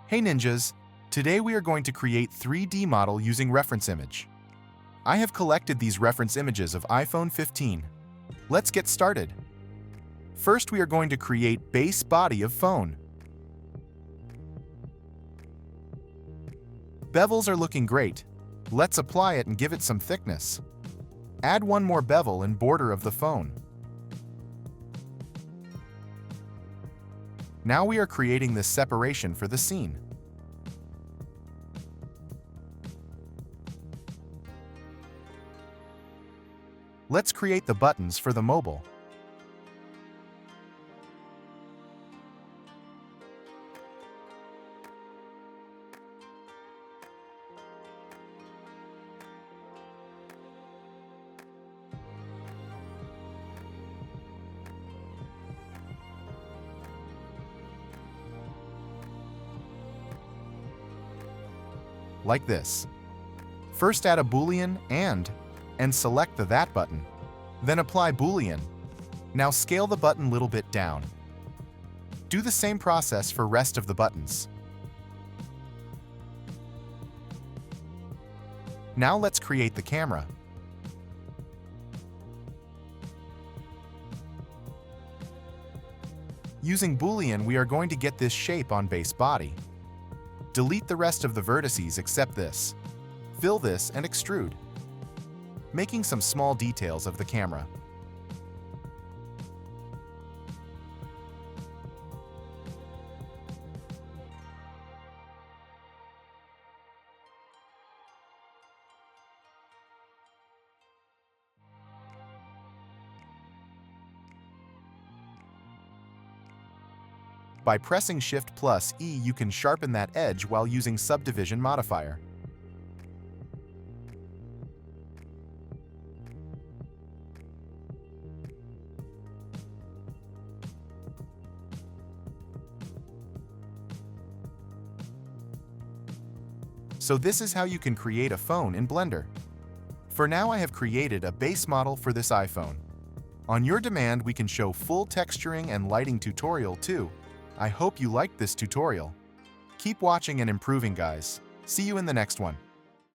Hey ninjas! Today we are going to create 3D model using reference image. I have collected these reference images of iPhone 15. Let's get started. First we are going to create base body of phone. Bevels are looking great. Let's apply it and give it some thickness. Add one more bevel in border of the phone. Now we are creating this separation for the scene. Let's create the buttons for the mobile. Like this. First add a boolean and select the that button. Then apply boolean. Now scale the button little bit down. Do the same process for rest of the buttons. Now let's create the camera. Using boolean, we are going to get this shape on base body. Delete the rest of the vertices except this. Fill this and extrude, making some small details of the camera. By pressing Shift+E, you can sharpen that edge while using subdivision modifier. So this is how you can create a phone in Blender. For now, I have created a base model for this iPhone. On your demand, we can show full texturing and lighting tutorial too. I hope you liked this tutorial. Keep watching and improving, guys. See you in the next one.